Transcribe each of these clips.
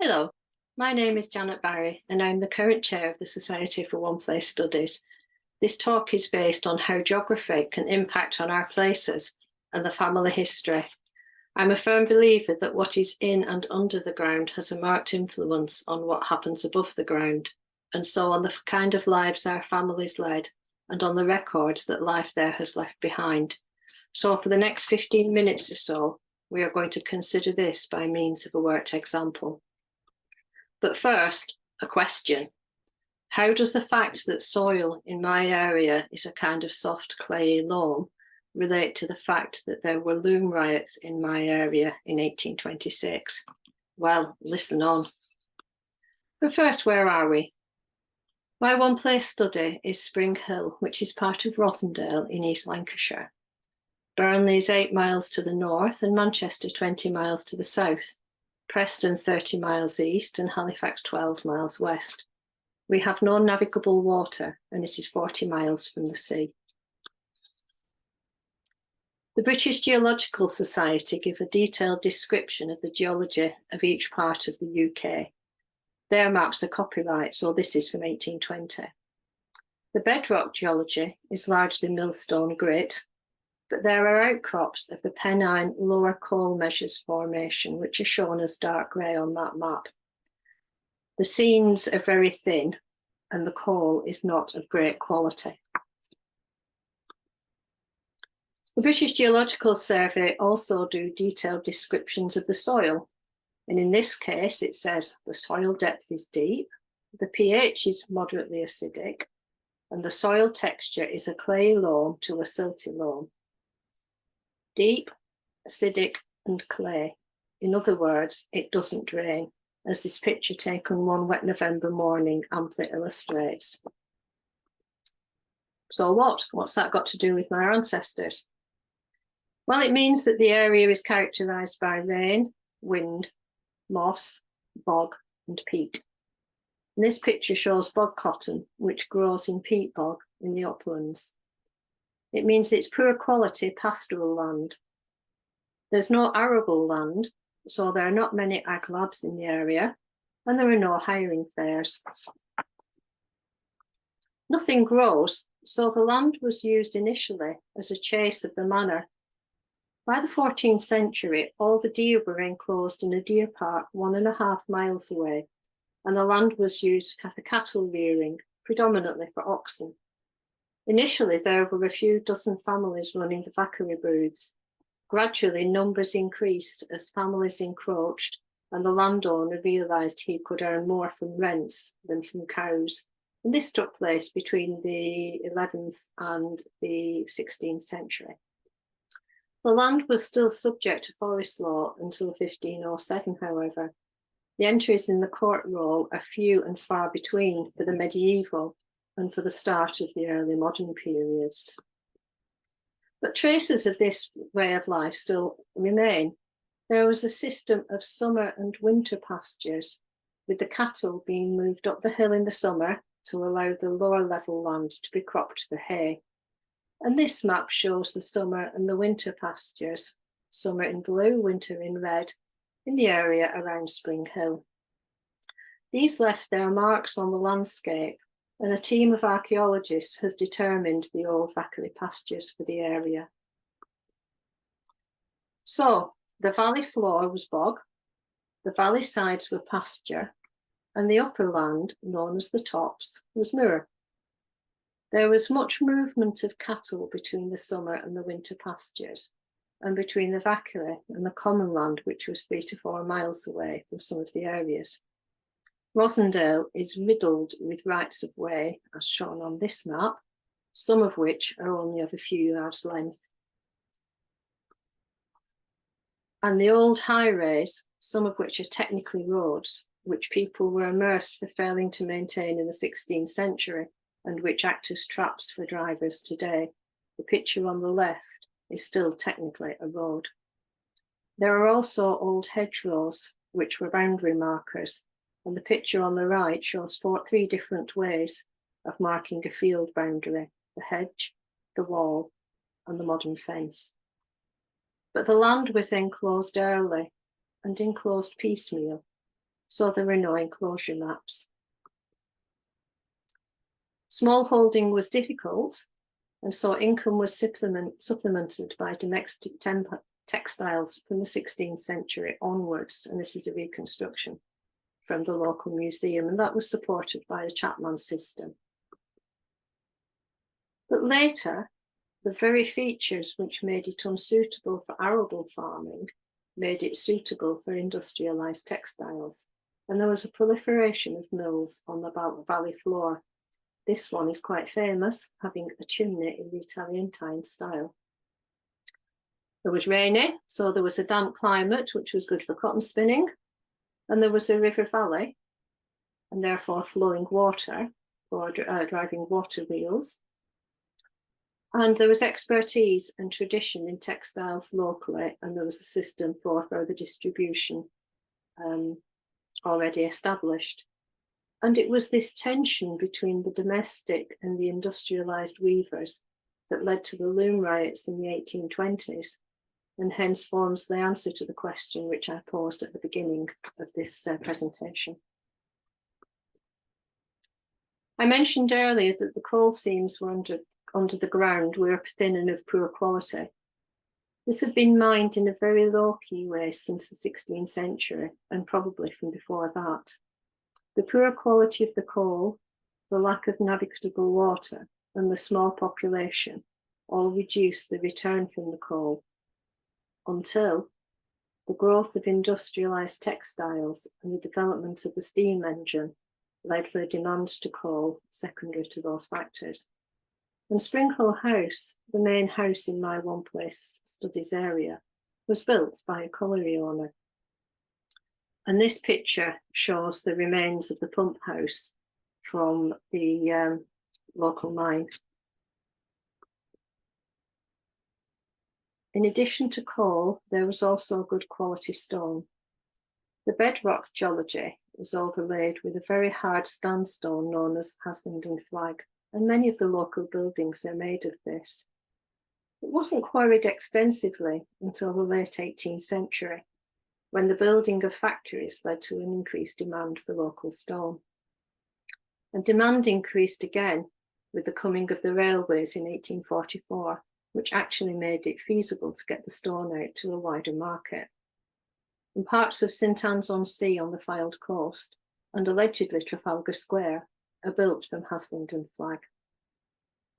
Hello, my name is Janet Barrie and I'm the current chair of the Society for One Place Studies. This talk is based on how geography can impact on our places and the family history. I'm a firm believer that what is in and under the ground has a marked influence on what happens above the ground, and so on the kind of lives our families led and on the records that life there has left behind. So for the next 15 minutes or so, we are going to consider this by means of a worked example. But first, a question. How does the fact that soil in my area is a kind of soft clayey loam relate to the fact that there were loom riots in my area in 1826? Well, listen on. But first, where are we? My one place study is Spring Hill, which is part of Rossendale in East Lancashire. Burnley is 8 miles to the north and Manchester 20 miles to the south. Preston 30 miles east and Halifax 12 miles west. We have no navigable water and it is 40 miles from the sea. The British Geological Society give a detailed description of the geology of each part of the UK. Their maps are copyright, so this is from 1820. The bedrock geology is largely millstone grit, but there are outcrops of the Pennine Lower Coal Measures Formation, which are shown as dark grey on that map. The seams are very thin and the coal is not of great quality. The British Geological Survey also do detailed descriptions of the soil, and in this case it says the soil depth is deep, the pH is moderately acidic, and the soil texture is a clay loam to a silty loam. Deep, acidic and clay. In other words, it doesn't drain, as this picture taken one wet November morning amply illustrates. So what's that got to do with my ancestors? Well, it means that the area is characterised by rain, wind, moss, bog and peat. And this picture shows bog cotton, which grows in peat bog in the uplands. It means it's poor quality pastoral land. There's no arable land, so there are not many ag labs in the area, and there are no hiring fairs. Nothing grows, so the land was used initially as a chase of the manor. By the 14th century, all the deer were enclosed in a deer park 1.5 miles away, and the land was used for cattle rearing, predominantly for oxen. Initially, there were a few dozen families running the vacary broods. Gradually, numbers increased as families encroached and the landowner realised he could earn more from rents than from cows. And this took place between the 11th and the 16th century. The land was still subject to forest law until 1507, however. The entries in the court roll are few and far between for the medieval and for the start of the early modern periods. But traces of this way of life still remain. There was a system of summer and winter pastures, with the cattle being moved up the hill in the summer to allow the lower level land to be cropped for hay. And this map shows the summer and the winter pastures, summer in blue, winter in red, in the area around Spring Hill. These left their marks on the landscape, and a team of archaeologists has determined the old vacary pastures for the area. So, the valley floor was bog, the valley sides were pasture, and the upper land, known as the tops, was moor. There was much movement of cattle between the summer and the winter pastures, and between the vacary and the common land, which was 3 to 4 miles away from some of the areas. Rossendale is riddled with rights of way, as shown on this map, some of which are only of a few yards length. And the old highways, some of which are technically roads, which people were immersed for failing to maintain in the 16th century, and which act as traps for drivers today. The picture on the left is still technically a road. There are also old hedgerows, which were boundary markers, and the picture on the right shows 3 different ways of marking a field boundary: the hedge, the wall, and the modern fence. But the land was enclosed early and enclosed piecemeal, so there were no enclosure maps. Smallholding was difficult, and so income was supplemented by domestic textiles from the 16th century onwards, and this is a reconstruction from the local museum, and that was supported by the Chapman system. But later, the very features which made it unsuitable for arable farming made it suitable for industrialised textiles, and there was a proliferation of mills on the valley floor. This one is quite famous, having a chimney in the Italian style. It was rainy, so there was a damp climate, which was good for cotton spinning, and there was a river valley, and therefore flowing water for driving water wheels. And there was expertise and tradition in textiles locally, and there was a system for further distribution already established. And it was this tension between the domestic and the industrialised weavers that led to the loom riots in the 1820s, and hence forms the answer to the question which I posed at the beginning of this presentation. I mentioned earlier that the coal seams were under the ground were thin and of poor quality. This had been mined in a very low-key way since the 16th century, and probably from before that. The poor quality of the coal, the lack of navigable water, and the small population all reduced the return from the coal, until the growth of industrialised textiles and the development of the steam engine led for a demand to coal secondary to those factors. And Springhall House, the main house in my One Place studies area, was built by a colliery owner. And this picture shows the remains of the pump house from the local mine. In addition to coal, there was also good quality stone. The bedrock geology was overlaid with a very hard sandstone known as Haslingden flag, and many of the local buildings are made of this. It wasn't quarried extensively until the late 18th century, when the building of factories led to an increased demand for local stone. And demand increased again with the coming of the railways in 1844, which actually made it feasible to get the stone out to a wider market. In parts of St Anne's-on-Sea on the Fylde coast, and allegedly Trafalgar Square, are built from Haslingden flag.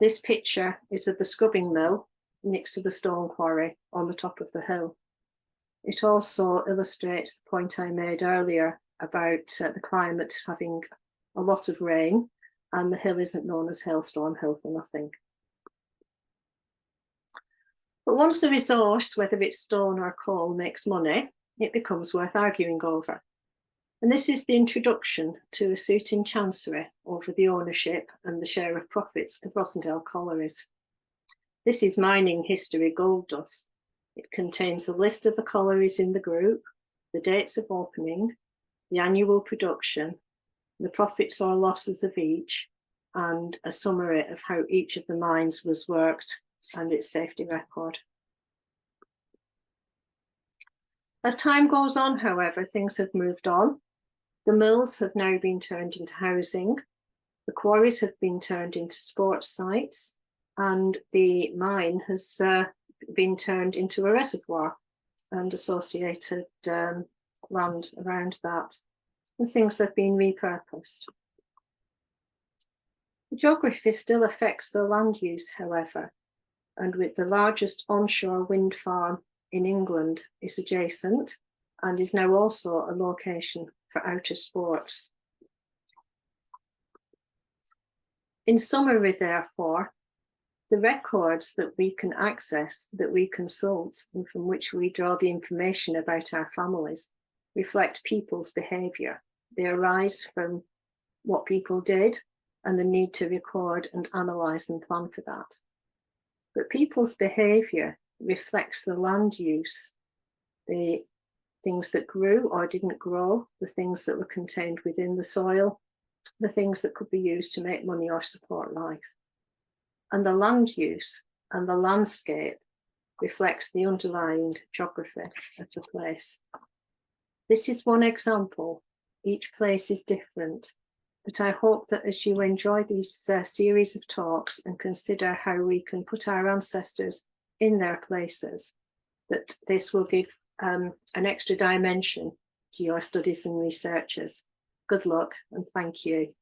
This picture is of the scrubbing mill next to the stone quarry on the top of the hill. It also illustrates the point I made earlier about the climate having a lot of rain, and the hill isn't known as Hailstorm Hill for nothing. But once the resource, whether it's stone or coal, makes money, it becomes worth arguing over. And this is the introduction to a suit in Chancery over the ownership and the share of profits of Rossendale collieries. This is Mining History Gold Dust. It contains a list of the collieries in the group, the dates of opening, the annual production, the profits or losses of each, and a summary of how each of the mines was worked and its safety record. As time goes on, however, things have moved on. The mills have now been turned into housing, the quarries have been turned into sports sites, and the mine has been turned into a reservoir and associated land around that, and things have been repurposed. The geography still affects the land use, however, and with the largest onshore wind farm in England is adjacent and is now also a location for outer sports. In summary, therefore, the records that we can access, that we consult, and from which we draw the information about our families, reflect people's behaviour. They arise from what people did and the need to record and analyse and plan for that. But people's behaviour reflects the land use, the things that grew or didn't grow, the things that were contained within the soil, the things that could be used to make money or support life. And the land use and the landscape reflects the underlying geography of the place. This is one example Each place is different, but I hope that as you enjoy these series of talks and consider how we can put our ancestors in their places, that this will give an extra dimension to your studies and researches. Good luck and thank you.